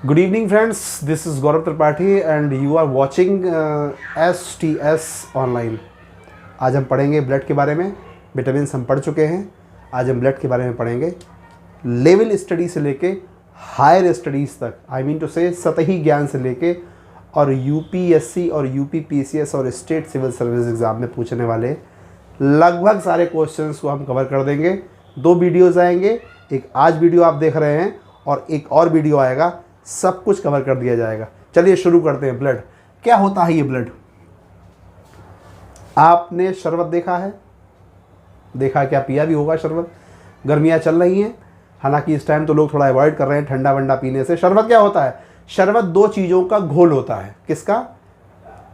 Good evening friends, this is Gaurav Tripathi and you are watching STS online. आज हम पढ़ेंगे blood के बारे में। विटामिन हम पढ़ चुके हैं। आज हम ब्लड के बारे में पढ़ेंगे। लेवल स्टडी से लेके हायर स्टडीज़ तक, आई मीन टू से सतही ज्ञान से लेके और UPSC और UPPCS और स्टेट सिविल सर्विस एग्ज़ाम में पूछने वाले लगभग सारे क्वेश्चंस को हम कवर कर देंगे। 2 वीडियोज़ आएंगे, एक आज वीडियो आप देख रहे हैं और एक और वीडियो आएगा, सब कुछ कवर कर दिया जाएगा। चलिए शुरू करते हैं। ब्लड क्या होता है? ये ब्लड, आपने शरबत देखा है? देखा क्या? पिया भी होगा शरबत। गर्मियाँ चल रही हैं, हालांकि इस टाइम तो लोग थोड़ा अवॉइड कर रहे हैं ठंडा वंडा पीने से। शरबत क्या होता है? शरबत 2 चीज़ों का घोल होता है। किसका?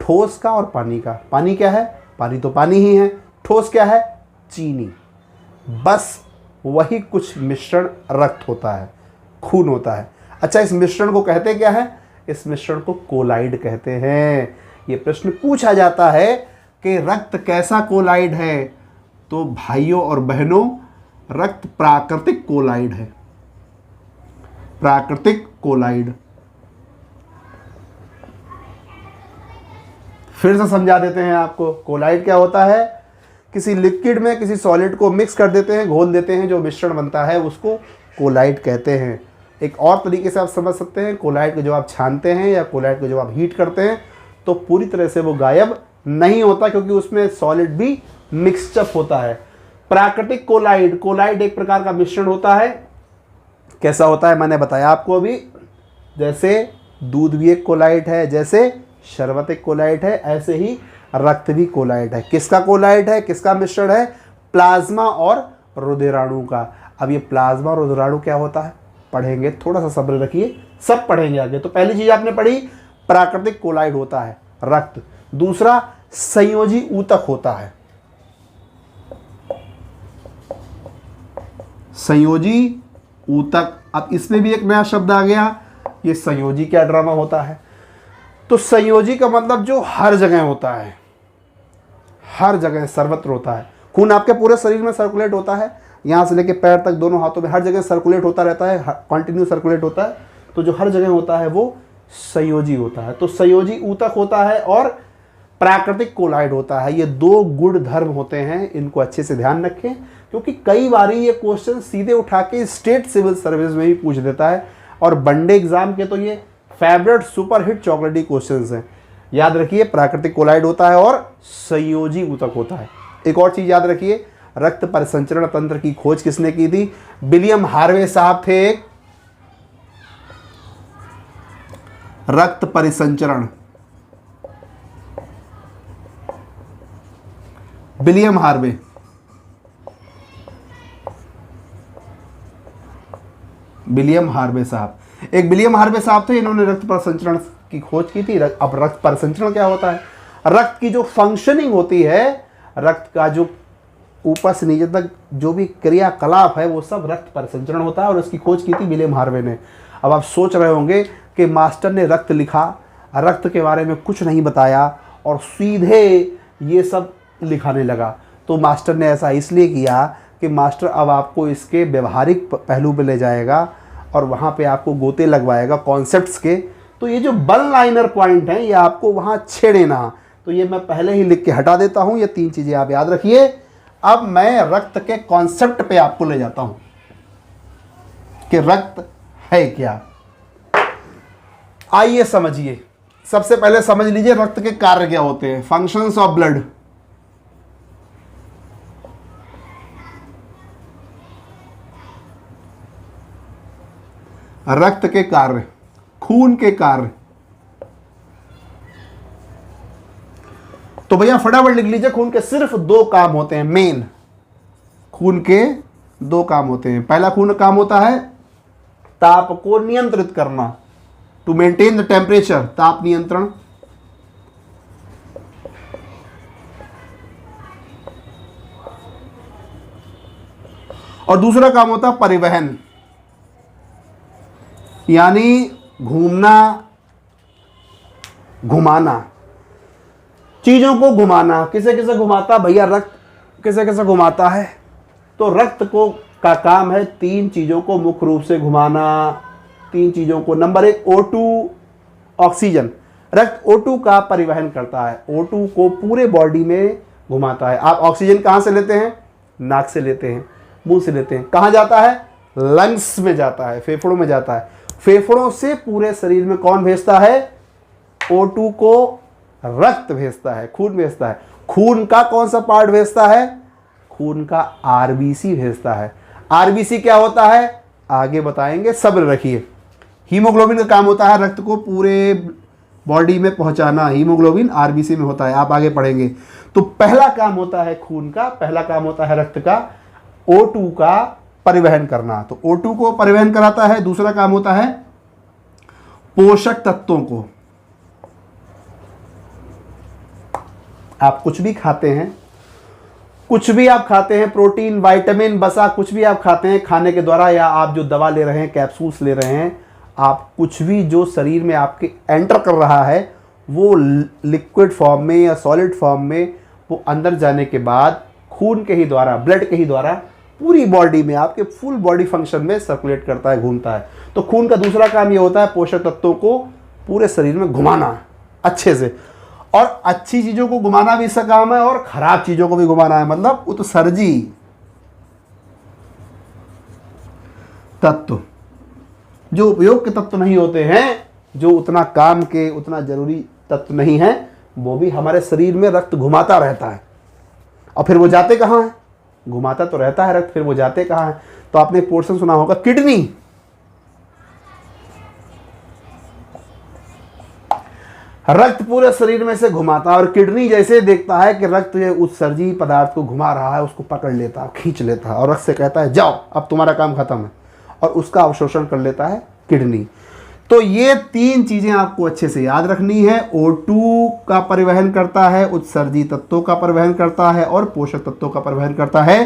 ठोस का और पानी का। पानी क्या है? पानी तो पानी ही है। ठोस क्या है? चीनी। बस वही कुछ मिश्रण रक्त होता है, खून होता है। अच्छा, इस मिश्रण को कहते क्या है? इस मिश्रण को कोलाइड कहते हैं। ये प्रश्न पूछा जाता है कि रक्त कैसा कोलाइड है, तो भाइयों और बहनों, रक्त प्राकृतिक कोलाइड है। प्राकृतिक कोलाइड। फिर से समझा देते हैं आपको। कोलाइड क्या होता है? किसी लिक्विड में किसी सॉलिड को मिक्स कर देते हैं, घोल देते हैं, जो मिश्रण बनता है उसको कोलाइड कहते हैं। एक और तरीके से आप समझ सकते हैं, कोलाइड को जब आप छानते हैं या कोलाइड को जब आप हीट करते हैं तो पूरी तरह से वो गायब नहीं होता, क्योंकि उसमें सॉलिड भी मिक्सचअप होता है। प्राकृतिक कोलाइड, कोलाइड एक प्रकार का मिश्रण होता है। कैसा होता है मैंने बताया आपको अभी। जैसे दूध भी एक कोलाइड है, जैसे शरबत एक कोलाइड है, ऐसे ही रक्त भी कोलाइड है। किसका कोलाइड है? किसका मिश्रण है? प्लाज्मा और रुधिराणु का। अब ये प्लाज्मा और रुधिराणु क्या होता है पढ़ेंगे, थोड़ा सा सब्र रखिए, सब पढ़ेंगे आगे। तो पहली चीज आपने पढ़ी, प्राकृतिक कोलाइड होता है रक्त। दूसरा, संयोजी ऊतक होता है। संयोजी ऊतक। अब इसमें भी एक नया शब्द आ गया, ये संयोजी क्या ड्रामा होता है? तो संयोजी का मतलब जो हर जगह होता है, हर जगह सर्वत्र होता है। खून आपके पूरे शरीर में सर्कुलेट होता है, यहाँ से लेके पैर तक, दोनों हाथों में, हर जगह सर्कुलेट होता रहता है, कंटिन्यू सर्कुलेट होता है। तो जो हर जगह होता है वो संयोजी होता है। तो संयोजी ऊतक होता है और प्राकृतिक कोलाइड होता है। ये 2 गुण धर्म होते हैं, इनको अच्छे से ध्यान रखें, क्योंकि कई बार ये क्वेश्चन सीधे उठा के स्टेट सिविल सर्विस में भी पूछ देता है, और वनडे एग्जाम के तो ये फेवरेट सुपर हिट चॉकलेटी क्वेश्चन हैं। याद रखिए, प्राकृतिक कोलाइड होता है और संयोजी ऊतक होता है। एक और चीज याद रखिए, रक्त परिसंचरण तंत्र की खोज किसने की थी? विलियम हार्वे साहब थे। रक्त परिसंचरण, विलियम हार्वे। विलियम हार्वे साहब, एक विलियम हार्वे साहब थे, इन्होंने रक्त परिसंचरण की खोज की थी। अब रक्त परिसंचरण क्या होता है? रक्त की जो फंक्शनिंग होती है, रक्त का जो ऊपर से नीचे तक जो भी क्रियाकलाप है, वो सब रक्त परिसंचरण होता है, और इसकी खोज की थी विलियम हार्वे ने। अब आप सोच रहे होंगे कि मास्टर ने रक्त लिखा, रक्त के बारे में कुछ नहीं बताया और सीधे ये सब लिखाने लगा। तो मास्टर ने ऐसा इसलिए किया कि मास्टर अब आपको इसके व्यवहारिक पहलू पे ले जाएगा और वहाँ पे आपको गोते लगवाएगा कॉन्सेप्ट्स के। तो ये जो वन लाइनर पॉइंट हैं, ये आपको वहाँ छेड़े ना। तो ये मैं पहले ही लिख के हटा देता हूँ। ये 3 चीज़ें आप याद रखिए। अब मैं रक्त के कॉन्सेप्ट पे आपको ले जाता हूं कि रक्त है क्या। आइए समझिए। सबसे पहले समझ लीजिए रक्त के कार्य क्या होते हैं, फंक्शंस ऑफ ब्लड। रक्त के कार्य, खून के कार्य। तो भैया फटाफट लिख लीजिए, खून के सिर्फ 2 काम होते हैं मेन। खून के 2 काम होते हैं। पहला खून काम होता है ताप को नियंत्रित करना, टू मेंटेन द टेम्परेचर, ताप नियंत्रण। और दूसरा काम होता है परिवहन, यानी घूमना, घुमाना, चीजों को घुमाना। किसे किसे घुमाता भैया? रक्त किसे किसे घुमाता है? तो रक्त को का काम है 3 चीजों को मुख्य रूप से घुमाना। तीन चीज़ों को। नंबर एक, O2 ऑक्सीजन। रक्त O2 का परिवहन करता है, O2 को पूरे बॉडी में घुमाता है। आप ऑक्सीजन कहाँ से लेते हैं? नाक से लेते हैं, मुंह से लेते हैं। कहाँ जाता है? लंग्स में जाता है, फेफड़ों में जाता है। फेफड़ों से पूरे शरीर में कौन भेजता है? O2 को रक्त भेजता है, खून भेजता है। खून का कौन सा पार्ट भेजता है? खून का आरबीसी भेजता है। आरबीसी क्या होता है? आगे बताएंगे, सब्र रखिए। हीमोग्लोबिन का काम होता है रक्त को पूरे बॉडी में पहुंचाना। हीमोग्लोबिन आरबीसी में होता है, आप आगे पढ़ेंगे। तो पहला काम होता है खून का, पहला काम होता है रक्त का, O2 का परिवहन करना। तो O2 को परिवहन कराता है। दूसरा काम होता है पोषक तत्वों को। आप कुछ भी खाते हैं, कुछ भी आप खाते हैं, प्रोटीन, विटामिन, वसा, कुछ भी आप खाते हैं खाने के द्वारा, या आप जो दवा ले रहे हैं, कैप्सूल्स ले रहे हैं, आप कुछ भी जो शरीर में आपके एंटर कर रहा है वो लिक्विड फॉर्म में या सॉलिड फॉर्म में, वो अंदर जाने के बाद खून के ही द्वारा, ब्लड के ही द्वारा पूरी बॉडी में, आपके फुल बॉडी फंक्शन में सर्कुलेट करता है, घूमता है। तो खून का दूसरा काम ये होता है पोषक तत्वों को पूरे शरीर में घुमाना अच्छे से। और अच्छी चीज़ों को घुमाना भी इसका काम है और खराब चीज़ों को भी घुमाना है। मतलब उत्सर्जी तत्व, जो उपयोग के तत्व नहीं होते हैं, जो उतना काम के, उतना जरूरी तत्व नहीं है, वो भी हमारे शरीर में रक्त घुमाता रहता है। और फिर वो जाते कहाँ हैं? घुमाता तो रहता है रक्त, फिर वो जाते कहाँ हैं? तो आपने एक पोर्शन सुना होगा, किडनी। रक्त पूरे शरीर में से घुमाता है और किडनी जैसे देखता है कि रक्त उत्सर्जी पदार्थ को घुमा रहा है, उसको पकड़ लेता है, खींच लेता है और रक्त से कहता है जाओ अब तुम्हारा काम खत्म है, और उसका अवशोषण कर लेता है किडनी। तो ये तीन चीजें आपको अच्छे से याद रखनी है। O2 का परिवहन करता है, उत्सर्जी तत्वों का परिवहन करता है और पोषक तत्वों का परिवहन करता है।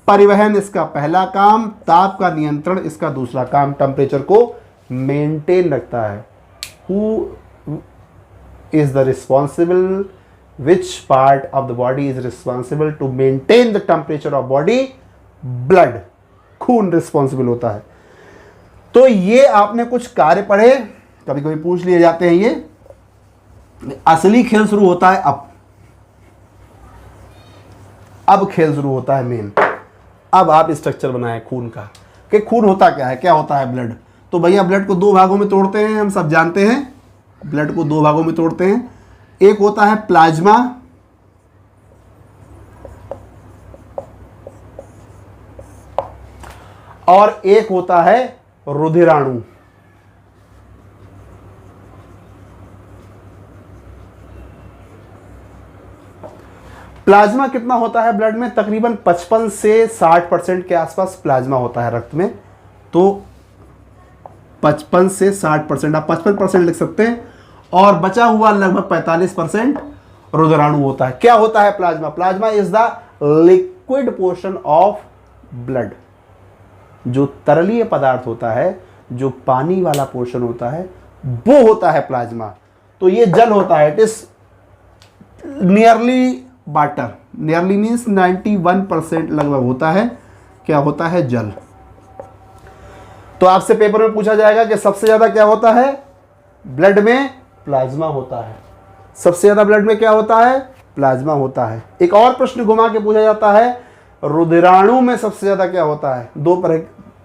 परिवहन इसका पहला काम, ताप का नियंत्रण इसका दूसरा काम, टेम्परेचर को मेंटेन रखता है। Who is the responsible, which part of the body is responsible to maintain the temperature of body? Blood, खून रिस्पॉन्सिबल होता है। तो ये आपने कुछ कार्य पढ़े, कभी कभी पूछ लिए जाते हैं। ये असली खेल शुरू होता है अब खेल शुरू होता है मेन। अब आप स्ट्रक्चर बनाए खून का, कि खून होता क्या है, क्या होता है ब्लड। तो भैया ब्लड को दो भागों में तोड़ते हैं, हम सब जानते हैं ब्लड को दो भागों में तोड़ते हैं। एक होता है प्लाज्मा और एक होता है रुधिराणु। प्लाज्मा कितना होता है ब्लड में? तकरीबन 55 से 60% के आसपास प्लाज्मा होता है रक्त में। तो 55 से 60%, आप 55% लिख सकते हैं, और बचा हुआ लगभग 45% रुधिराणु होता है। क्या होता है plasma? Plasma is the liquid portion of blood. जो तरलीय पदार्थ होता है, जो पानी वाला पोर्शन होता है, वो होता है प्लाज्मा। तो ये जल होता है, it is nearly water. Nearly means 91% लगभग होता है। क्या होता है? जल। तो आपसे पेपर में पूछा जाएगा कि सबसे ज्यादा क्या होता है ब्लड में? प्लाज्मा होता है। सबसे ज्यादा ब्लड में क्या होता है? प्लाज्मा होता है। एक और प्रश्न घुमा के पूछा जाता है, रुधिराणु में सबसे ज्यादा क्या होता है? दो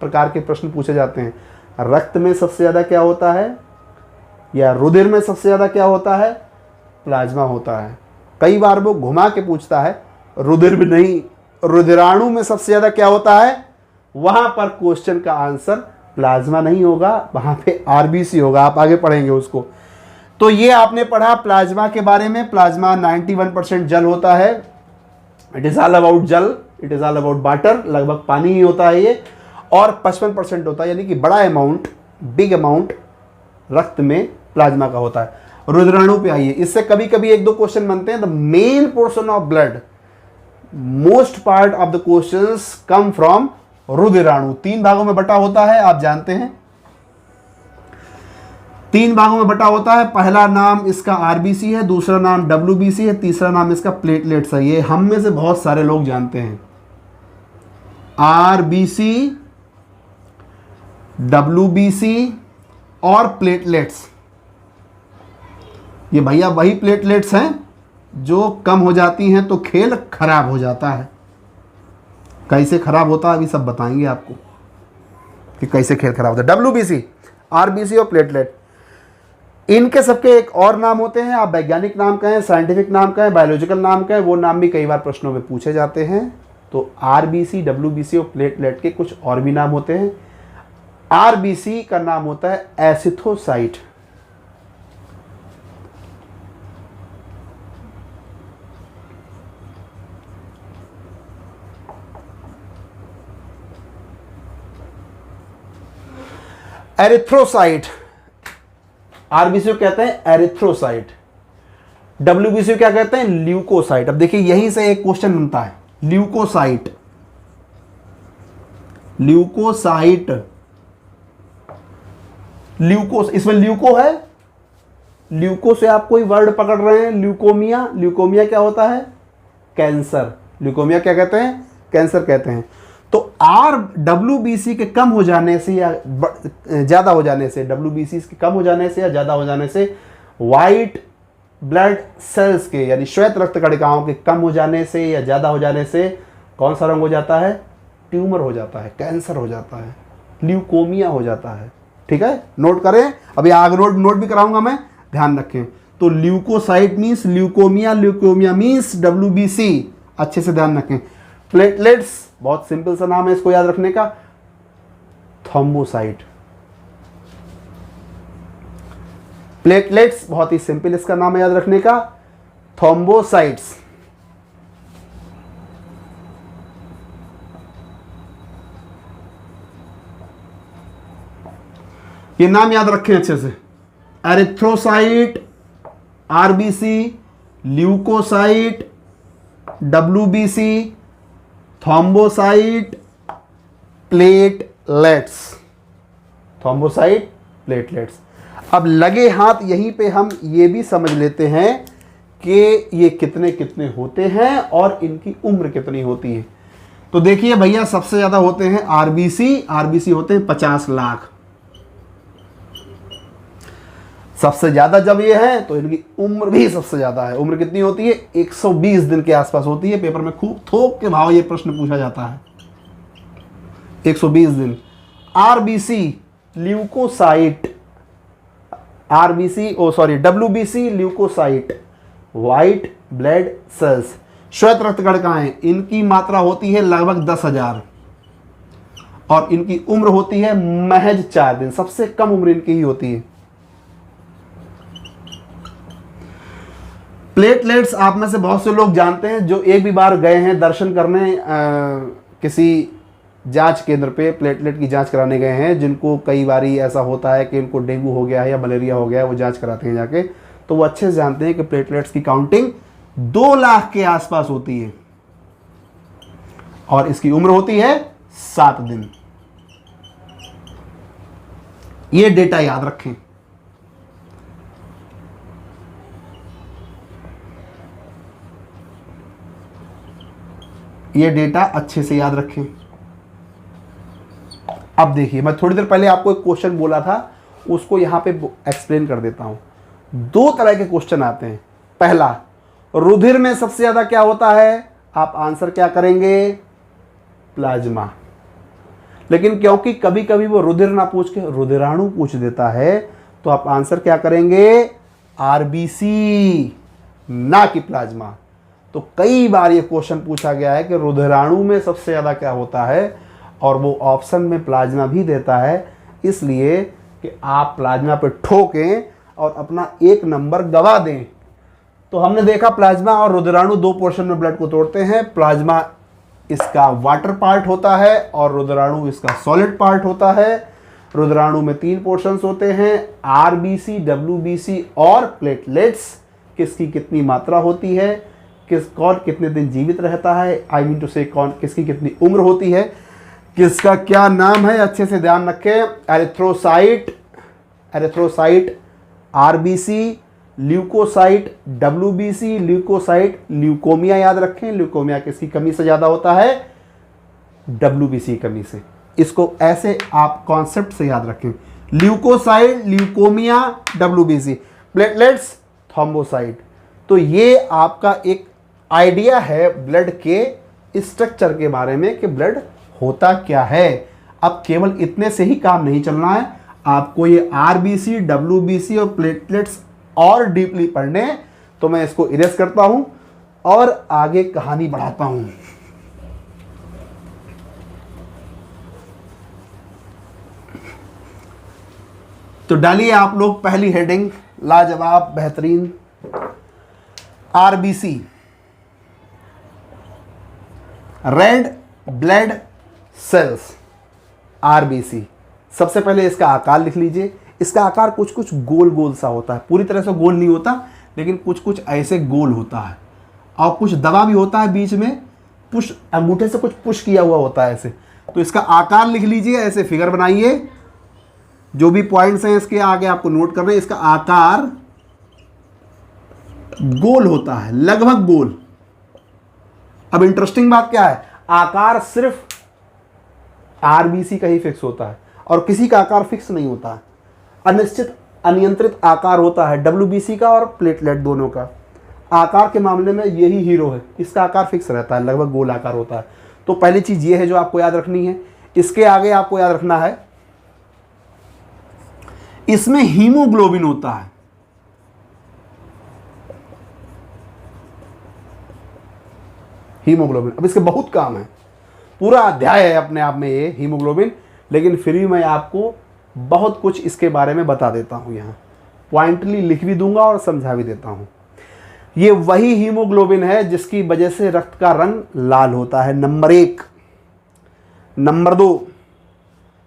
प्रकार के प्रश्न पूछे जाते हैं, रक्त में सबसे ज्यादा क्या होता है, या रुधिर में सबसे ज्यादा क्या होता है? प्लाज्मा होता है। कई बार वो घुमा के पूछता है, रुधिर में नहीं, रुधिराणु में सबसे ज्यादा क्या होता है, वहां पर क्वेश्चन का आंसर प्लाज्मा नहीं होगा, वहां पे आरबीसी होगा। आप आगे पढ़ेंगे उसको। तो ये आपने पढ़ा प्लाज्मा के बारे में। प्लाज्मा 91% जल होता है। इट इज ऑल अबाउट जल, it is all about water, लगभग पानी ही होता है ये। और 55% होता है, यानी कि बड़ा अमाउंट, बिग अमाउंट रक्त में प्लाज्मा का होता है। रुधिराणु पे आइए, इससे कभी कभी एक दो क्वेश्चन बनते हैं। The main portion of blood, most part of the questions come from रुधिराणु। 3 भागों में बटा होता है, आप जानते हैं 3 भागों में बटा होता है। पहला नाम इसका आरबीसी है, दूसरा नाम डब्ल्यूबीसी है, तीसरा नाम इसका प्लेटलेट्स है। ये हम में से बहुत सारे लोग जानते हैं। आरबीसी, डब्ल्यूबीसी, और प्लेटलेट्स, ये भैया वही प्लेटलेट्स हैं जो कम हो जाती हैं तो खेल खराब हो जाता है। कैसे खराब होता है अभी सब बताएंगे आपको कि कैसे खेल खराब होता है। WBC, RBC और प्लेटलेट, इनके सबके एक और नाम होते हैं। आप वैज्ञानिक नाम कहें, साइंटिफिक नाम कहें, बायोलॉजिकल नाम कहें, वो नाम भी कई बार प्रश्नों में पूछे जाते हैं। तो RBC, WBC और प्लेटलेट के कुछ और भी नाम होते हैं। RBC का नाम होता है एसिथोसाइट। एरिथ्रोसाइट, RBC को कहते हैं एरिथ्रोसाइट। WBC को क्या कहते हैं? ल्यूकोसाइट। अब देखिए यहीं से एक क्वेश्चन बनता है, ल्यूकोसाइट, ल्यूकोसाइट, ल्यूकोस, इसमें ल्यूको है, ल्यूको से आप कोई वर्ड पकड़ रहे हैं, ल्यूकोमिया, ल्यूकोमिया क्या होता है? कैंसर। ल्यूकोमिया क्या कहते हैं? कैंसर कहते हैं। तो WBC के कम हो जाने से या ज़्यादा हो जाने से, WBC के कम हो जाने से या ज़्यादा हो जाने से, वाइट ब्लड सेल्स के यानी श्वेत रक्त कणिकाओं के कम हो जाने से या ज़्यादा हो जाने से कौन सा रंग हो जाता है? ट्यूमर हो जाता है, कैंसर हो जाता है, ल्यूकोमिया हो जाता है। ठीक है, नोट करें, अभी आगे नोट भी कराऊंगा मैं, ध्यान रखें। तो leukocyte means leukaemia, leukaemia means WBC, अच्छे से ध्यान रखें। प्लेटलेट्स, बहुत सिंपल सा नाम है इसको याद रखने का, थ्रोम्बोसाइट। प्लेटलेट्स बहुत ही सिंपल इसका नाम है याद रखने का, थ्रोम्बोसाइट्स। ये नाम याद रखें अच्छे से, erythrocyte, RBC, leukocyte, WBC, thrombocyte, platelets, thrombocyte, platelets. अब लगे हाथ यहीं पे हम ये भी समझ लेते हैं कि ये कितने कितने होते हैं और इनकी उम्र कितनी होती है। तो देखिए भैया सबसे ज़्यादा होते हैं RBC होते हैं 50 लाख। सबसे ज़्यादा जब ये है तो इनकी उम्र भी सबसे ज़्यादा है। उम्र कितनी होती है? 120 दिन के आसपास होती है। पेपर में खूब थोक के भाव ये प्रश्न पूछा जाता है, 120 दिन। RBC, leukocyte, WBC, leukocyte, white blood cells, श्वेत रक्त कणिकाएं, इनकी मात्रा होती है लगभग 10,000 और इनकी उम्र होती है महज 4 दिन। सबसे कम उम्र इनकी ही होती है। प्लेटलेट्स आप में से बहुत से लोग जानते हैं जो एक भी बार गए हैं दर्शन करने किसी जांच केंद्र पे, प्लेटलेट की जांच कराने गए हैं, जिनको कई बारी ऐसा होता है कि इनको डेंगू हो गया है या मलेरिया हो गया है, वो जांच कराते हैं जाके, तो वो अच्छे से जानते हैं कि प्लेटलेट्स की काउंटिंग 2 लाख के आसपास होती है और इसकी उम्र होती है 7 दिन। ये डेटा याद रखें। ये डेटा अच्छे से याद रखें। अब देखिए, मैं थोड़ी देर पहले आपको एक क्वेश्चन बोला था, उसको यहां पे एक्सप्लेन कर देता हूं। 2 तरह के क्वेश्चन आते हैं। पहला, रुधिर में सबसे ज्यादा क्या होता है? आप आंसर क्या करेंगे? प्लाज्मा। लेकिन क्योंकि कभी कभी वो रुधिर ना पूछ के रुधिराणु पूछ देता है, तो आप आंसर क्या करेंगे? RBC, ना कि प्लाज्मा। तो कई बार ये क्वेश्चन पूछा गया है कि रुधिराणु में सबसे ज़्यादा क्या होता है, और वो ऑप्शन में प्लाज्मा भी देता है, इसलिए कि आप प्लाज्मा पे ठोकें और अपना 1 नंबर गवा दें। तो हमने देखा प्लाज्मा और रुधिराणु 2 पोर्शन में ब्लड को तोड़ते हैं। प्लाज्मा इसका वाटर पार्ट होता है और रुधिराणु इसका सॉलिड पार्ट होता है। रुधिराणु में 3 पोर्शंस होते हैं, RBC, WBC और प्लेटलेट्स। किसकी कितनी मात्रा होती है, कौन कितने दिन जीवित रहता है, आई मीन टू से कौन किसकी कितनी उम्र होती है, किसका क्या नाम है, अच्छे से ध्यान रखें। Erythrocyte, RBC, leukocyte, WBC, leukocyte, leukaemia याद रखें। ल्यूकोमिया किसकी कमी से ज़्यादा होता है? WBC कमी से। इसको ऐसे आप कॉन्सेप्ट से याद रखें। Leukocyte leukaemia WBC, platelets thrombocyte. तो ये आपका एक आइडिया है ब्लड के स्ट्रक्चर के बारे में कि ब्लड होता क्या है। अब केवल इतने से ही काम नहीं चलना है, आपको ये RBC WBC और प्लेटलेट्स और डीपली पढ़ने। तो मैं इसको इरेज करता हूं और आगे कहानी बढ़ाता हूं। तो डालिए आप लोग पहली हेडिंग, लाजवाब बेहतरीन, RBC, red blood cells, RBC। सबसे पहले इसका आकार लिख लीजिए। इसका आकार कुछ कुछ गोल गोल सा होता है, पूरी तरह से गोल नहीं होता, लेकिन कुछ कुछ ऐसे गोल होता है और कुछ दबा भी होता है बीच में, पुश, अंगूठे से कुछ पुश किया हुआ होता है ऐसे। तो इसका आकार लिख लीजिए, ऐसे फिगर बनाइए। जो भी पॉइंट्स हैं इसके आगे आपको नोट करना है। इसका आकार गोल होता है, लगभग गोल। अब इंटरेस्टिंग बात क्या है, आकार सिर्फ RBC का ही फिक्स होता है और किसी का आकार फिक्स नहीं होता है। अनिश्चित अनियंत्रित आकार होता है WBC का और प्लेटलेट दोनों का। आकार के मामले में यही हीरो है, इसका आकार फिक्स रहता है, लगभग गोल आकार होता है। तो पहली चीज ये है जो आपको याद रखनी है। इसके आगे आपको याद रखना है, इसमें हीमोग्लोबिन होता है। हीमोग्लोबिन, अब इसके बहुत काम है, पूरा अध्याय है अपने आप में ये हीमोग्लोबिन, लेकिन फिर भी मैं आपको बहुत कुछ इसके बारे में बता देता हूं। यहां पॉइंटली लिख भी दूंगा और समझा भी देता हूं। ये वही हीमोग्लोबिन है जिसकी वजह से रक्त का रंग लाल होता है, नंबर 1। नंबर 2,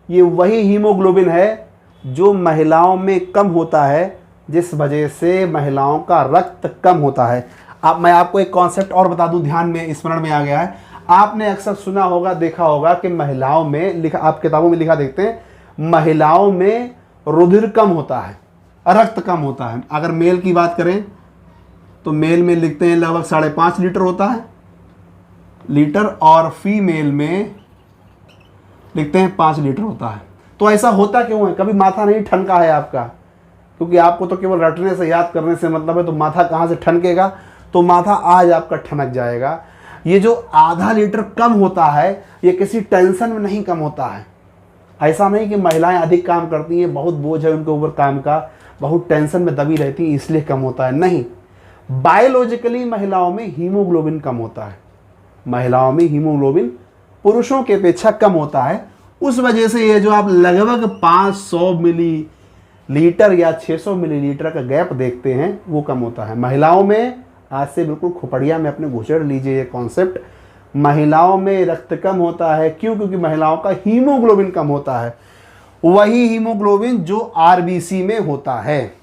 ये वही हीमोग्लोबिन है जो महिलाओं में कम होता है, जिस वजह से महिलाओं का रक्त कम होता है। अब मैं आपको एक कॉन्सेप्ट और बता दूं, ध्यान में स्मरण में आ गया है। आपने अक्सर सुना होगा, देखा होगा कि महिलाओं में लिखा, आप किताबों में लिखा देखते हैं, महिलाओं में रुधिर कम होता है, रक्त कम होता है। अगर मेल की बात करें तो मेल में लिखते हैं लगभग 5.5 लीटर होता है लीटर, और फीमेल में लिखते हैं 5 लीटर होता है। तो ऐसा होता क्यों है? कभी माथा नहीं ठनका है आपका? क्योंकि आपको तो केवल रटने से, याद करने से मतलब है, तो माथा कहाँ से ठनकेगा? तो माथा आज आपका ठनक जाएगा। ये जो आधा लीटर कम होता है, ये किसी टेंशन में नहीं कम होता है। ऐसा नहीं कि महिलाएं अधिक काम करती हैं, बहुत बोझ है उनके ऊपर काम का, बहुत टेंशन में दबी रहती है इसलिए कम होता है, नहीं। बायोलॉजिकली महिलाओं में हीमोग्लोबिन कम होता है। महिलाओं में हीमोग्लोबिन पुरुषों के अपेक्षा कम होता है। उस वजह से ये जो आप लगभग 500 मिलीलीटर या 600 मिलीलीटर का गैप देखते हैं, वो कम होता है। महिलाओं में, आज से बिल्कुल खोपड़िया में अपने घुसेड़ लीजिए ये कॉन्सेप्ट, महिलाओं में रक्त कम होता है। क्यों? क्योंकि महिलाओं का हीमोग्लोबिन कम होता है, वही हीमोग्लोबिन जो RBC में होता है।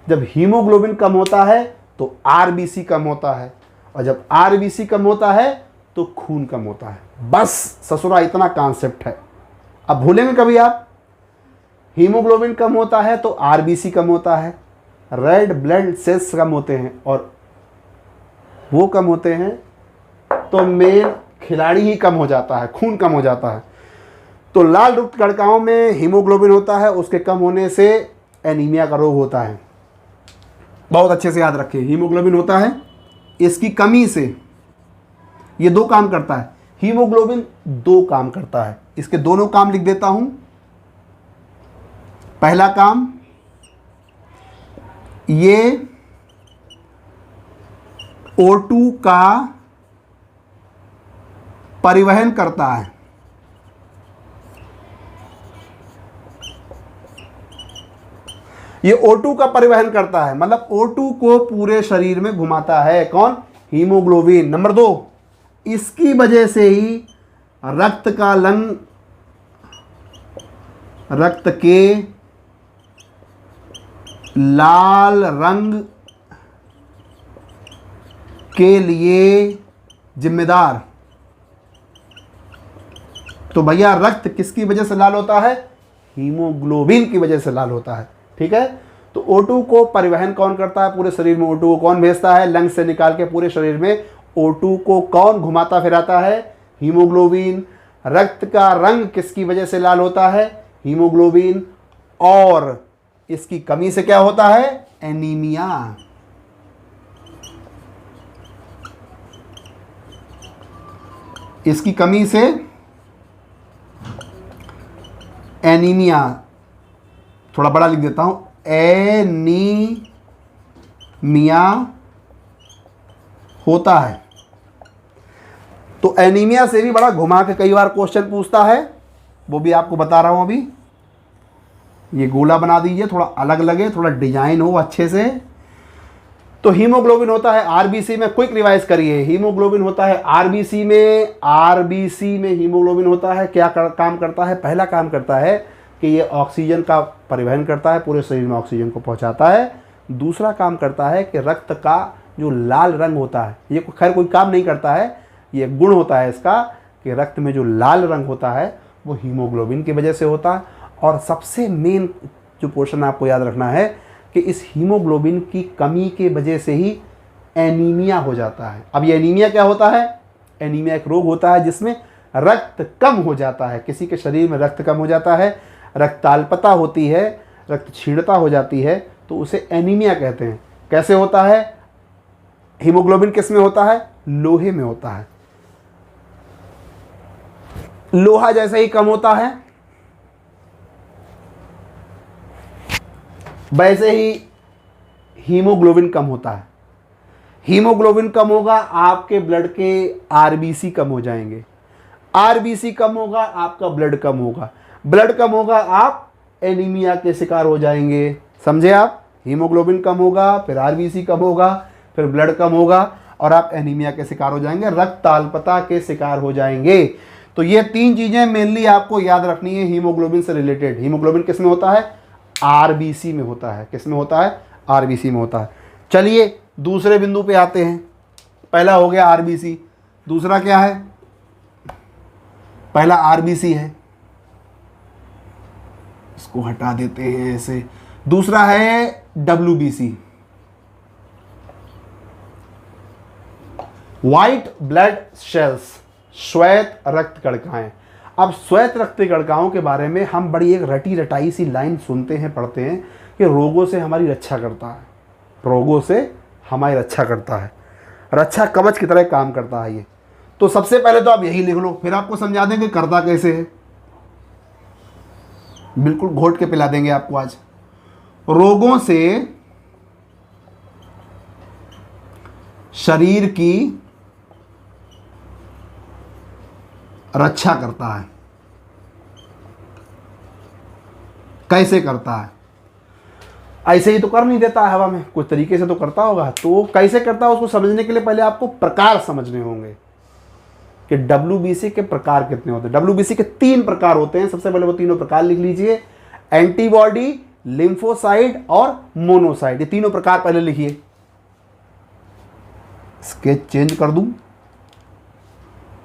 जब हीमोग्लोबिन कम होता है तो RBC कम होता है, और जब RBC कम होता है तो खून कम होता है। बस ससुरा इतना कॉन्सेप्ट है। अब भूलेंगे कभी आप? हीमोग्लोबिन कम होता है तो RBC कम होता है, रेड ब्लड सेल्स कम होते हैं, और वो कम होते हैं तो मेल खिलाड़ी ही कम हो जाता है, खून कम हो जाता है। तो लाल रक्त कणिकाओं में हीमोग्लोबिन होता है, उसके कम होने से एनीमिया का रोग होता है। बहुत अच्छे से याद रखें, हीमोग्लोबिन होता है, इसकी कमी से ये 2 काम करता है। हीमोग्लोबिन 2 काम करता है, इसके दोनों काम लिख देता हूं। पहला काम, ये O2 का परिवहन करता है। ये O2 का परिवहन करता है, मतलब O2 को पूरे शरीर में घुमाता है। कौन? हीमोग्लोबिन। नंबर 2, इसकी वजह से ही रक्त का रंग, रक्त के लाल रंग के लिए जिम्मेदार। तो भैया रक्त किसकी वजह से लाल होता है? हीमोग्लोबिन की वजह से लाल होता है। ठीक है, तो O2 को परिवहन कौन करता है? पूरे शरीर में O2 को कौन भेजता है? लंग से निकाल के पूरे शरीर में O2 को कौन घुमाता फिराता है? हीमोग्लोबिन। रक्त का रंग किसकी वजह से लाल होता है? हीमोग्लोबिन, और इसकी कमी से क्या होता है? एनीमिया। इसकी कमी से एनीमिया, थोड़ा बड़ा लिख देता हूं, एनीमिया होता है। तो एनीमिया से भी बड़ा घुमा के कई बार क्वेश्चन पूछता है, वो भी आपको बता रहा हूं अभी। ये गोला बना दीजिए, थोड़ा अलग लगे, थोड़ा डिजाइन हो अच्छे से। तो हीमोग्लोबिन होता है आरबीसी में, क्विक रिवाइज करिए, हीमोग्लोबिन होता है आरबीसी में। आरबीसी में हीमोग्लोबिन होता है, क्या काम करता है? पहला काम करता है कि ये ऑक्सीजन का परिवहन करता है, पूरे शरीर में ऑक्सीजन को पहुंचाता है। दूसरा काम करता है कि रक्त का जो लाल रंग होता है, ये खैर कोई काम नहीं करता है, ये गुण होता है इसका कि रक्त में जो लाल रंग होता है वो हीमोग्लोबिन की वजह से होता है। और सबसे मेन जो पोर्शन आपको याद रखना है कि इस हीमोग्लोबिन की कमी के वजह से ही एनीमिया हो जाता है। अब ये एनीमिया क्या होता है? एनीमिया एक रोग होता है जिसमें रक्त कम हो जाता है, किसी के शरीर में रक्त कम हो जाता है, रक्ताल्पता होती है, रक्त क्षीणता हो जाती है, तो उसे एनीमिया कहते हैं। कैसे होता है? हीमोग्लोबिन किस में होता है? लोहे में होता है। लोहा जैसे ही कम होता है वैसे ही हीमोग्लोबिन कम होता है। हीमोग्लोबिन कम होगा, आपके ब्लड के आरबीसी कम हो जाएंगे, आरबीसी कम होगा, आपका ब्लड कम होगा, ब्लड कम होगा, आप एनीमिया के शिकार हो जाएंगे। समझे आप? हीमोग्लोबिन कम होगा, फिर आरबीसी कम होगा, फिर ब्लड कम होगा और आप एनीमिया के शिकार हो जाएंगे, रक्ताल्पता के शिकार हो जाएंगे। तो ये तीन चीजें मेनली आपको याद रखनी है हीमोग्लोबिन से रिलेटेड। हीमोग्लोबिन किस में होता है? आरबीसी में होता है। किस में होता है? आरबीसी में होता है। चलिए दूसरे बिंदु पे आते हैं। पहला हो गया आरबीसी, दूसरा क्या है? पहला आरबीसी है, इसको हटा देते हैं ऐसे। दूसरा है डब्ल्यूबीसी, व्हाइट ब्लड सेल्स, श्वेत रक्त कणिकाएं। अब श्वेत रक्त कणिकाओं के बारे में हम बड़ी एक रटी रटाई सी लाइन सुनते हैं, पढ़ते हैं कि रोगों से हमारी रक्षा करता है, रोगों से हमारी रक्षा करता है, रक्षा कवच की तरह काम करता है ये। तो सबसे पहले तो आप यही लिख लो, फिर आपको समझा देंगे करता कैसे है, बिल्कुल घोट के पिला देंगे आपको आज। रोगों से शरीर की रक्षा करता है। कैसे करता है? ऐसे ही तो कर नहीं देता है हवा में, कुछ तरीके से तो करता होगा। तो कैसे करता है उसको समझने के लिए पहले आपको प्रकार समझने होंगे कि डब्ल्यूबीसी के प्रकार कितने होते हैं। डब्ल्यूबीसी के 3 प्रकार होते हैं। सबसे पहले वो तीनों प्रकार लिख लीजिए, एंटीबॉडी, लिम्फोसाइट और मोनोसाइट। ये तीनों प्रकार पहले लिखिए। स्केच चेंज कर दूं।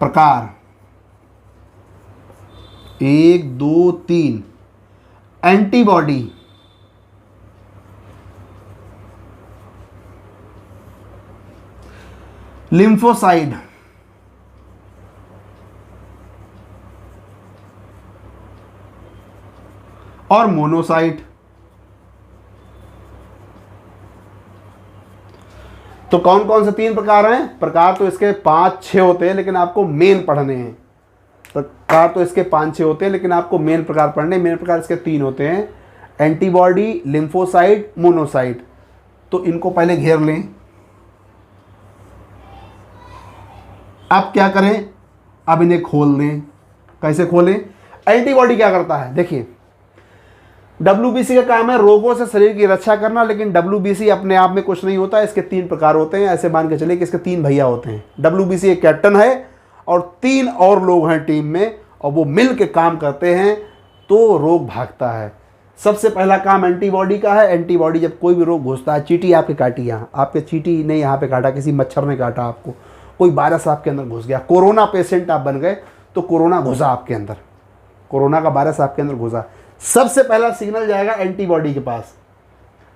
प्रकार 1 2 3, एंटीबॉडी, लिम्फोसाइट, और मोनोसाइट। तो कौन कौन से 3 प्रकार हैं? प्रकार तो इसके 5-6 होते हैं, लेकिन आपको मेन पढ़ने हैं। प्रकार तो इसके 5-6 होते हैं, लेकिन आपको मेन प्रकार पढ़ने। मेन प्रकार इसके 3 होते हैं, एंटीबॉडी, लिम्फोसाइट, मोनोसाइट। तो इनको पहले घेर लें। अब क्या करें? अब इन्हें खोल दें। कैसे खोलें? एंटीबॉडी क्या करता है? देखिए, डब्ल्यूबीसी का काम है रोगों से शरीर की रक्षा करना, लेकिन डब्ल्यूबीसी अपने आप में कुछ नहीं होता। इसके 3 प्रकार होते हैं। ऐसे मान के चले कि इसके 3 भैया होते हैं। डब्ल्यूबीसी एक कैप्टन है और 3 और लोग हैं टीम में, और वो मिल के काम करते हैं तो रोग भागता है। सबसे पहला काम एंटीबॉडी का है। एंटीबॉडी जब कोई भी रोग घुसता है, चींटी आपके काटी, यहाँ आपके चींटी ने यहाँ पे काटा, किसी मच्छर ने काटा आपको, कोई वायरस आपके अंदर घुस गया, कोरोना पेशेंट आप बन गए, तो कोरोना घुसा आपके अंदर, कोरोना का वायरस आपके अंदर घुसा, सबसे पहला सिग्नल जाएगा एंटीबॉडी के पास।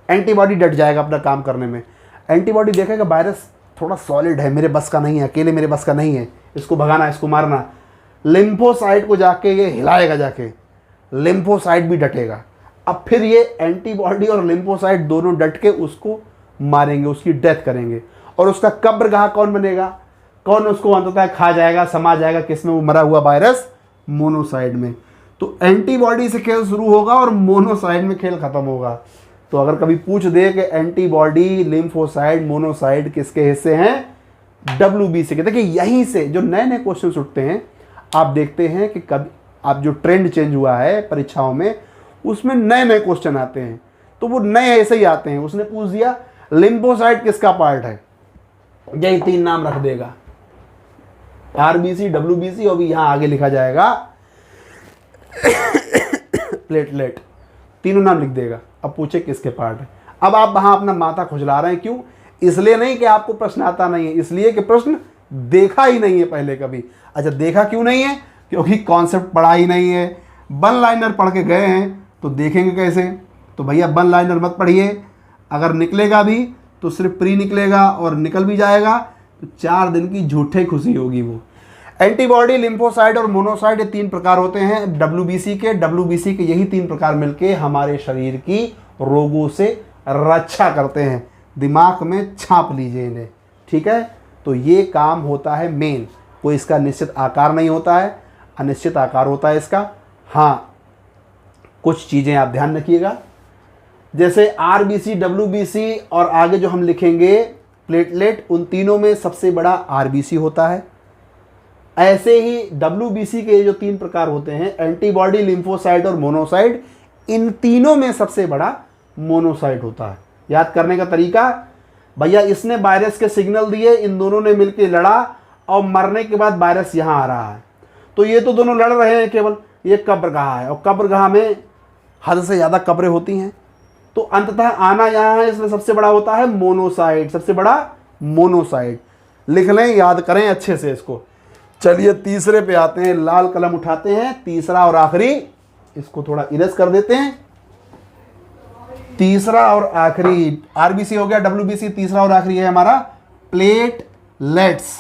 एंटीबॉडी डट जाएगा अपना काम करने में। एंटीबॉडी देखेगा वायरस थोड़ा सॉलिड है, मेरे बस का नहीं है, अकेले मेरे बस का नहीं है, इसको भगाना, इसको मारना। लिम्फोसाइट को जाके ये हिलाएगा, जाके लिम्फोसाइट भी डटेगा। अब फिर ये एंटीबॉडी और लिम्फोसाइट दोनों डट के उसको मारेंगे, उसकी डेथ करेंगे। और उसका कब्रगाह कौन बनेगा, कौन उसको अंततः खा जाएगा, समा जाएगा, किसमें, वो मरा हुआ वायरस मोनोसाइट में। तो एंटीबॉडी से खेल शुरू होगा और मोनोसाइट में खेल खत्म होगा। तो अगर कभी पूछ दे कि एंटीबॉडी, लिम्फोसाइट, मोनोसाइट किसके हिस्से हैं, WBC के। देखिए यहीं से जो नए नए क्वेश्चन उठते हैं, आप देखते हैं कि कभी आप जो ट्रेंड चेंज हुआ है परीक्षाओं में, उसमें नए नए क्वेश्चन आते हैं। तो वो नए ऐसे ही आते हैं। उसने पूछ दिया लिम्फोसाइट किसका पार्ट है, यही 3 नाम रख देगा, RBC, WBC और भी यहां आगे लिखा जाएगा प्लेटलेट, तीनों नाम लिख देगा। अब पूछे किसके पार्ट है। अब आप वहां अपना माथा खुजला रहे हैं, क्यों? इसलिए नहीं कि आपको प्रश्न आता नहीं है, इसलिए कि प्रश्न देखा ही नहीं है पहले कभी। अच्छा, देखा क्यों नहीं है? क्योंकि कॉन्सेप्ट पढ़ा ही नहीं है। वन लाइनर पढ़ के गए हैं तो देखेंगे कैसे? तो भैया वन लाइनर मत पढ़िए, अगर निकलेगा भी तो सिर्फ प्री निकलेगा, और निकल भी जाएगा तो 4 दिन की झूठे खुशी होगी वो। एंटीबॉडी, लिम्फोसाइट और मोनोसाइट, ये 3 प्रकार होते हैं WBC के यही 3 प्रकार मिलके हमारे शरीर की रोगों से रक्षा करते हैं। दिमाग में छाप लीजिए इन्हें, ठीक है? तो ये काम होता है मेन। कोई इसका निश्चित आकार नहीं होता है, अनिश्चित आकार होता है इसका। हाँ, कुछ चीज़ें आप ध्यान रखिएगा, जैसे RBC, WBC और आगे जो हम लिखेंगे प्लेटलेट, उन तीनों में सबसे बड़ा RBC होता है। ऐसे ही WBC के जो 3 प्रकार होते हैं, एंटीबॉडी, लिम्फोसाइट और मोनोसाइट, इन तीनों में सबसे बड़ा मोनोसाइट होता है। याद करने का तरीका, भैया इसने वायरस के सिग्नल दिए, इन दोनों ने मिलकर लड़ा और मरने के बाद वायरस यहाँ आ रहा है। तो ये तो दोनों लड़ रहे हैं केवल, ये कब्रगाह है और कब्रगाह में हद से ज़्यादा कब्रें होती हैं, तो अंततः आना यहाँ है, इसमें सबसे बड़ा होता है मोनोसाइट, सबसे बड़ा मोनोसाइट। लिख लें, याद करें अच्छे से इसको। चलिए तीसरे पे आते हैं, लाल कलम उठाते हैं, तीसरा और आखिरी, इसको थोड़ा इरेज कर देते हैं। तीसरा और आखिरी RBC हो गया, WBC, तीसरा और आखिरी है हमारा प्लेटलेट्स।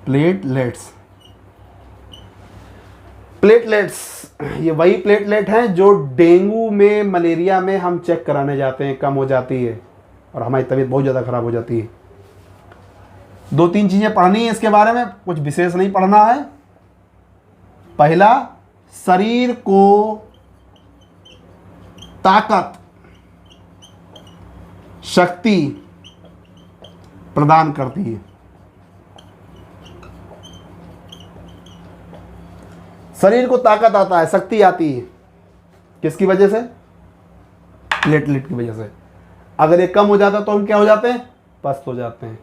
प्लेटलेट्स प्लेटलेट्स ये वही प्लेटलेट हैं जो डेंगू में, मलेरिया में हम चेक कराने जाते हैं, कम हो जाती है और हमारी तबीयत बहुत ज़्यादा खराब हो जाती है। 2-3 चीज़ें पढ़नी है इसके बारे में, कुछ विशेष नहीं पढ़ना है। पहला, शरीर को ताकत, शक्ति प्रदान करती है। शरीर को ताकत आता है, शक्ति आती है, किसकी वजह से? प्लेटलेट की वजह से। अगर ये कम हो जाता तो हम क्या हो जाते हैं? पस्त हो जाते हैं,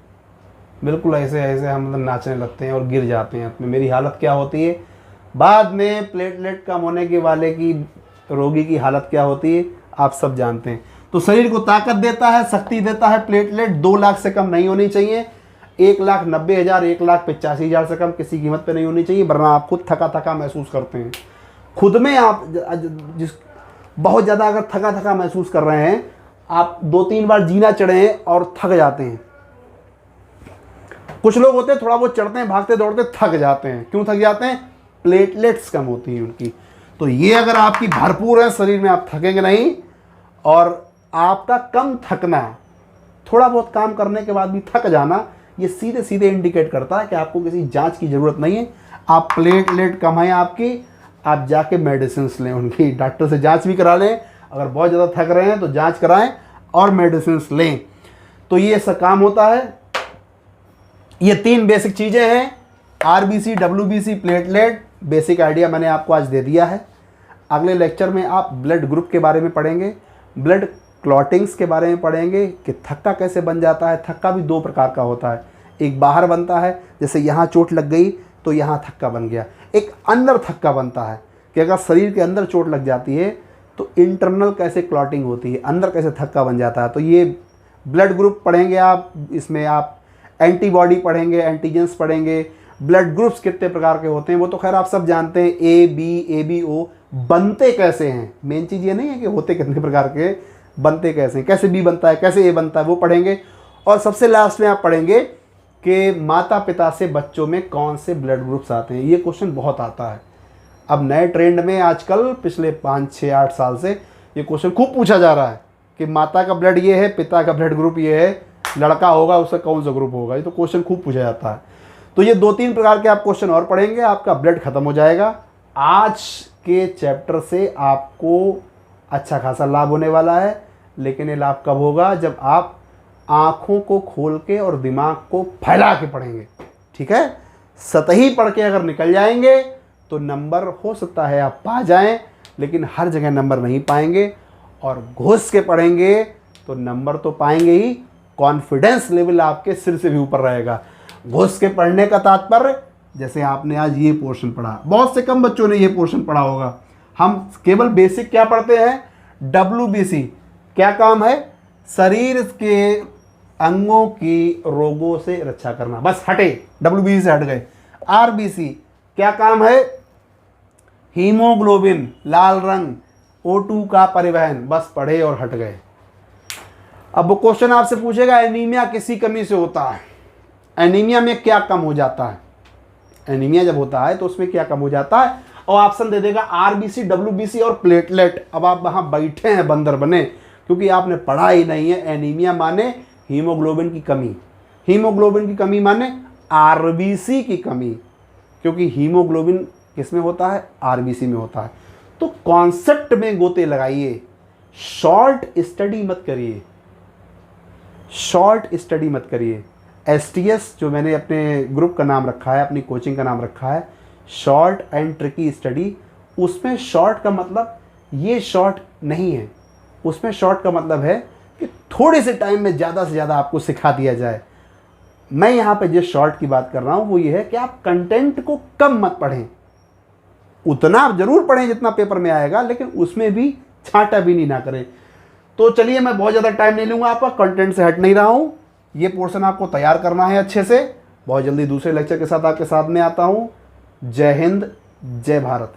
बिल्कुल ऐसे ऐसे हम मतलब नाचने लगते हैं और गिर जाते हैं। मेरी हालत क्या होती है बाद में? प्लेटलेट कम होने के वाले की, रोगी की हालत क्या होती है आप सब जानते हैं। तो शरीर को ताकत देता है, शक्ति देता है प्लेटलेट। 2 लाख से कम नहीं होनी चाहिए, 1,90,000, 1,85,000 से कम किसी कीमत पे नहीं होनी चाहिए, वरना आप खुद थका थका महसूस करते हैं। खुद में आप जिस बहुत ज़्यादा अगर थका थका महसूस कर रहे हैं, आप 2-3 बार जीना चढ़े और थक जाते हैं। कुछ लोग होते हैं थोड़ा बहुत चढ़ते हैं, भागते दौड़ते थक जाते हैं। क्यों थक जाते हैं? प्लेटलेट्स कम होती हैं उनकी। तो ये अगर आपकी भरपूर है शरीर में, आप थकेंगे नहीं। और आपका कम थकना, थोड़ा बहुत काम करने के बाद भी थक जाना, ये सीधे सीधे इंडिकेट करता है कि आपको किसी जांच की ज़रूरत नहीं है। आप प्लेटलेट कम है आपकी, आप जाके मेडिसिन लें, उनकी डॉक्टर से जांच भी करा लें। अगर बहुत ज़्यादा थक रहे हैं तो जांच कराएं और मेडिसिन लें। तो ये सब काम होता है। ये 3 बेसिक चीज़ें हैं, RBC, WBC, platelet. Basic idea मैंने आपको आज दे दिया है। अगले लेक्चर में आप ब्लड ग्रुप के बारे में पढ़ेंगे, ब्लड क्लॉटिंग्स के बारे में पढ़ेंगे कि थक्का कैसे बन जाता है। थक्का भी 2 प्रकार का होता है, एक बाहर बनता है, जैसे यहाँ चोट लग गई तो यहाँ थक्का बन गया। एक अंदर थक्का बनता है कि अगर शरीर के अंदर चोट लग जाती है तो इंटरनल कैसे क्लॉटिंग होती है, अंदर कैसे थक्का बन जाता है। तो ये ब्लड ग्रुप पढ़ेंगे आप, इसमें आप एंटीबॉडी पढ़ेंगे, एंटीजेंस पढ़ेंगे। ब्लड ग्रुप्स कितने प्रकार के होते हैं वो तो खैर आप सब जानते हैं, A, B, ABO। बनते कैसे हैं, मेन चीज़ ये नहीं है कि होते कितने प्रकार के, बनते कैसे हैं, कैसे B बनता है, कैसे A बनता है, वो पढ़ेंगे। और सबसे लास्ट में आप पढ़ेंगे कि माता पिता से बच्चों में कौन से ब्लड ग्रुप्स आते हैं। ये क्वेश्चन बहुत आता है अब नए ट्रेंड में, आजकल पिछले 5, 6, 8 साल से ये क्वेश्चन खूब पूछा जा रहा है कि माता का ब्लड ये है, पिता का ब्लड ग्रुप ये है, लड़का होगा उसका कौन सा ग्रुप होगा। ये तो क्वेश्चन खूब पूछा जाता है। तो ये 2-3 प्रकार के आप क्वेश्चन और पढ़ेंगे, आपका ब्लड खत्म हो जाएगा। आज के चैप्टर से आपको अच्छा खासा लाभ होने वाला है, लेकिन ये लाभ कब होगा? जब आप आँखों को खोल के और दिमाग को फैला के पढ़ेंगे। ठीक है, सतही पढ़ के अगर निकल जाएंगे तो नंबर हो सकता है आप पा जाएं, लेकिन हर जगह नंबर नहीं पाएंगे। और घुस के पढ़ेंगे तो नंबर तो पाएंगे ही, कॉन्फिडेंस लेवल आपके सिर से भी ऊपर रहेगा। घुस के पढ़ने का तात्पर्य, जैसे आपने आज ये पोर्शन पढ़ा, बहुत से कम बच्चों ने ये पोर्शन पढ़ा होगा। हम केवल बेसिक क्या पढ़ते हैं? WBC क्या काम है? शरीर के अंगों की रोगों से रक्षा करना, बस हटे, WBC से हट गए। RBC क्या काम है? हीमोग्लोबिन, लाल रंग, O2 का परिवहन, बस पढ़े और हट गए। अब वो क्वेश्चन आपसे पूछेगा एनीमिया किसी कमी से होता है, एनीमिया में क्या कम हो जाता है? एनीमिया जब होता है तो उसमें क्या कम हो जाता है? और ऑप्शन दे देगा RBC, WBC और प्लेटलेट। अब आप वहाँ बैठे हैं बंदर बने, क्योंकि आपने पढ़ा ही नहीं है। एनीमिया माने हीमोग्लोबिन की कमी, हीमोग्लोबिन की कमी माने RBC की कमी, क्योंकि हीमोग्लोबिन किस में होता है? RBC में होता है। तो कॉन्सेप्ट में गोते लगाइए, शॉर्ट स्टडी मत करिए, शॉर्ट स्टडी मत करिए। STS जो मैंने अपने ग्रुप का नाम रखा है, अपनी कोचिंग का नाम रखा है, शॉर्ट एंड ट्रिकी स्टडी। उसमें शॉर्ट का मतलब ये शॉर्ट नहीं है, उसमें शॉर्ट का मतलब है कि थोड़े से टाइम में ज़्यादा से ज़्यादा आपको सिखा दिया जाए। मैं यहाँ पे जिस शॉर्ट की बात कर रहा हूँ वो ये है कि आप कंटेंट को कम मत पढ़ें, उतना आप जरूर पढ़ें जितना पेपर में आएगा, लेकिन उसमें भी छांटा भी नहीं ना करें। तो चलिए, मैं बहुत ज़्यादा टाइम नहीं लूँगा आपका, कंटेंट से हट नहीं रहा हूँ। ये पोर्शन आपको तैयार करना है अच्छे से। बहुत जल्दी दूसरे लेक्चर के साथ आपके साथ में आता हूँ। जय हिंद, जय भारत।